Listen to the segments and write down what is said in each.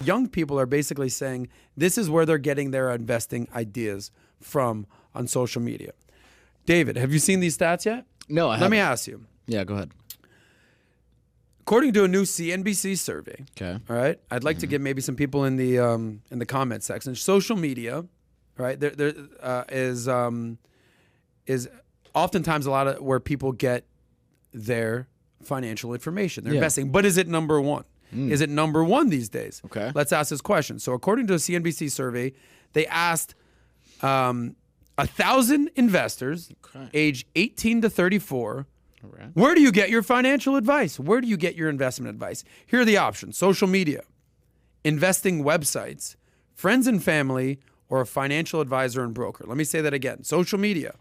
Young people are basically saying this is where they're getting their investing ideas from on social media. David, have you seen these stats yet? No, I haven't. Let me ask you. Yeah, go ahead. According to a new CNBC survey, Okay. all right, I'd like to get maybe some people in the comment section. Social media, right, there is oftentimes a lot of where people get their financial information, their investing. But is it number one? Is it number one these days? Okay. Let's ask this question. So according to a CNBC survey, they asked 1,000 investors age 18 to 34, Right. where do you get your financial advice? Where do you get your investment advice? Here are the options: social media, investing websites, friends and family, or a financial advisor and broker. Let me say that again. Social media,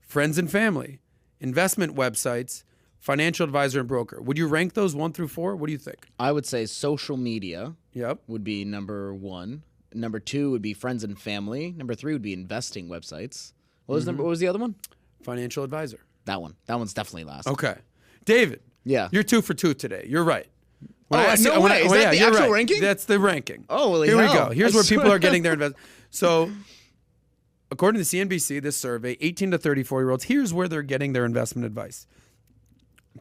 friends and family, investment websites, financial advisor and broker. Would you rank those 1 through 4? What do you think? I would say social media Yep. would be number 1. Number 2 would be friends and family. Number 3 would be investing websites. What was the other one? Financial advisor. That one. That one's definitely last. Okay. David. Yeah. You're 2 for 2 today. You're right. No way. Is that the you're actual right. ranking? That's the ranking. Oh, well, here we hell. go. Here's I where people swear. are getting their investment. So, according to CNBC, this survey, 18 to 34-year-olds, here's where they're getting their investment advice.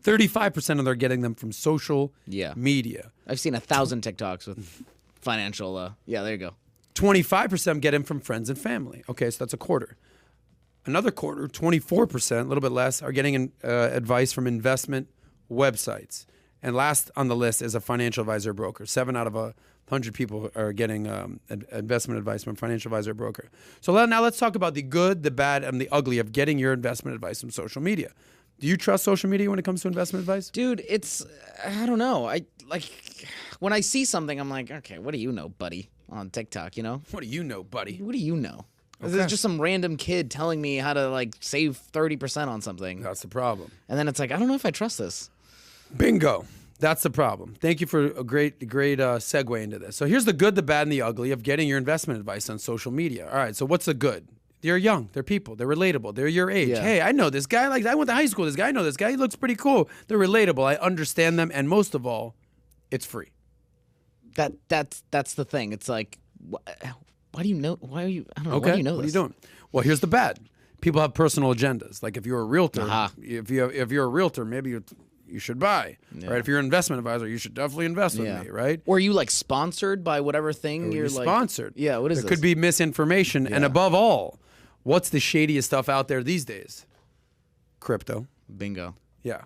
35% of them are getting them from social media. I've seen 1,000 TikToks with financial. Yeah, there you go. 25% get them from friends and family. Okay, so that's a quarter. Another quarter, 24%, a little bit less, are getting advice from investment websites. And last on the list is a financial advisor broker. 7 out of 100 people are getting investment advice from a financial advisor broker. So now let's talk about the good, the bad, and the ugly of getting your investment advice from social media. Do you trust social media when it comes to investment advice? Dude, I don't know. When I see something, I'm like, okay, what do you know, buddy, on TikTok, you know? What do you know, buddy? What do you know? Okay. This is just some random kid telling me how to, save 30% on something. That's the problem. And then it's like, I don't know if I trust this. Bingo. That's the problem. Thank you for a great segue into this. So here's the good, the bad, and the ugly of getting your investment advice on social media. All right, so what's the good? They're young. They're people. They're relatable. They're your age. Yeah. Hey, I know this guy. I went to high school with this guy. I know this guy. He looks pretty cool. They're relatable. I understand them. And most of all, it's free. That's the thing. It's like, why do you know? Why are you? I don't know. Okay. Why do you know what this? are you doing? Well, here's the bad. People have personal agendas. Like if you're a realtor, Uh-huh. if you're a realtor, maybe you should buy. Yeah. Right? If you're an investment advisor, you should definitely invest with me. Right? Or you sponsored by whatever thing You're like sponsored. Yeah. What is There this? could be misinformation, and above all, what's the shadiest stuff out there these days? Crypto. Bingo. Yeah.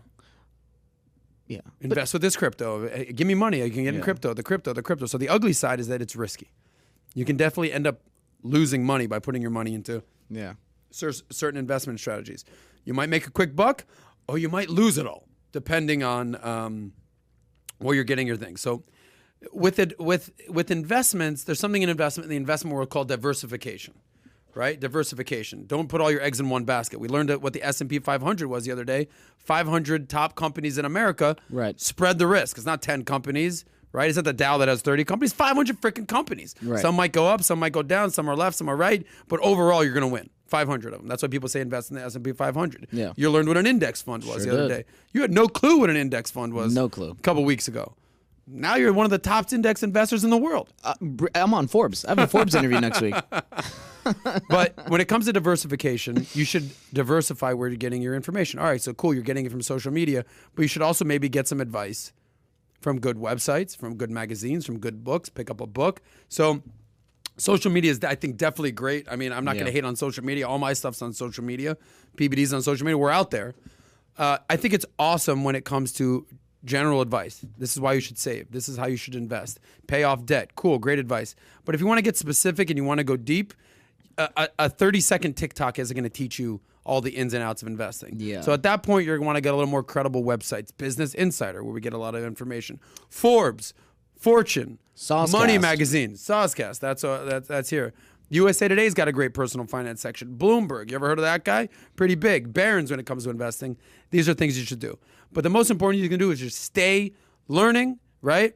Yeah. Invest with this crypto. Hey, give me money. I can get in crypto. The crypto. So the ugly side is that it's risky. You can definitely end up losing money by putting your money into certain investment strategies. You might make a quick buck, or you might lose it all, depending on where you're getting your things. So with investments, there's something in the investment world called diversification. Right? Diversification. Don't put all your eggs in one basket. We learned what the S&P 500 was the other day. 500 top companies in America. Right. Spread the risk. It's not 10 companies, right? It's not the Dow that has 30 companies. 500 freaking companies. Right. Some might go up, some might go down, some are left, some are right. But overall, you're going to win. 500 of them. That's why people say invest in the S&P 500. Yeah. You learned what an index fund was Sure the other did. day. You had no clue what an index fund was. No clue. A couple weeks ago. Now you're one of the top index investors in the world. I'm on Forbes. I have a Forbes interview next week. But when it comes to diversification, you should diversify where you're getting your information. All right, so cool, you're getting it from social media, but you should also maybe get some advice from good websites, from good magazines, from good books, pick up a book. So social media is, I think, definitely great. I mean, I'm not going to hate on social media. All my stuff's on social media. PBD's on social media. We're out there. I think it's awesome when it comes to general advice. This is why you should save. This is how you should invest. Pay off debt. Cool, great advice. But if you want to get specific and you want to go deep, a 30-second TikTok isn't going to teach you all the ins and outs of investing. Yeah. So at that point, you're going to want to get a little more credible websites. Business Insider, where we get a lot of information. Forbes, Fortune, Soscast. Money Magazine, Soscast. That's here. USA Today's got a great personal finance section. Bloomberg, you ever heard of that guy? Pretty big. Barron's when it comes to investing. These are things you should do. But the most important thing you can do is just stay learning, right?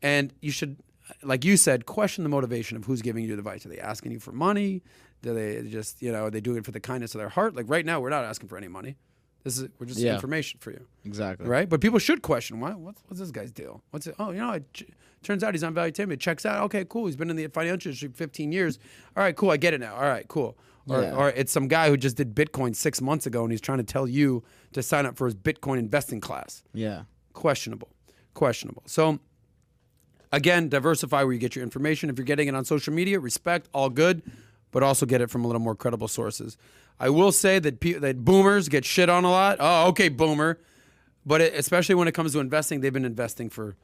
And you should, like you said, question the motivation of who's giving you the advice. Are they asking you for money? Do they just, are they doing it for the kindness of their heart? Like right now, we're not asking for any money. We're just information for you. Exactly. Right? But people should question, what's this guy's deal? What's it? Oh, turns out he's on Valuetainment. It checks out. Okay, cool. He's been in the financial industry 15 years. All right, cool. I get it now. All right, cool. Or it's some guy who just did Bitcoin 6 months ago and he's trying to tell you to sign up for his Bitcoin investing class. Yeah. Questionable. So, again, diversify where you get your information. If you're getting it on social media, respect, all good, but also get it from a little more credible sources. I will say that boomers get shit on a lot. Oh, okay, boomer. But especially when it comes to investing, they've been investing for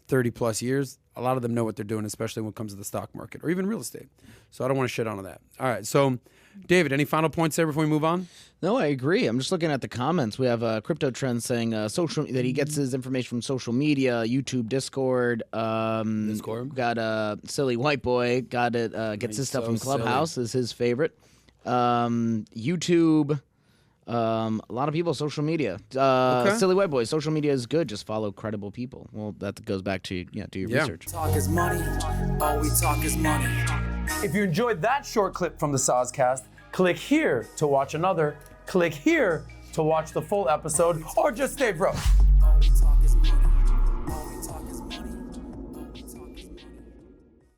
30 plus years. A lot of them know what they're doing, especially when it comes to the stock market or even real estate. So I don't want to shit on that. All right. So, David, any final points there before we move on? No, I agree. I'm just looking at the comments. We have Crypto Trend saying that he gets his information from social media, YouTube, Discord. Got Silly White Boy. Gets his stuff from Clubhouse. Silly. Is his favorite. YouTube. A lot of people, social media. Silly White Boy, social media is good. Just follow credible people. Well, that goes back to do your research. Talk is money. All we talk is money. If you enjoyed that short clip from the Soscast, click here to watch another. Click here to watch the full episode, or just stay broke.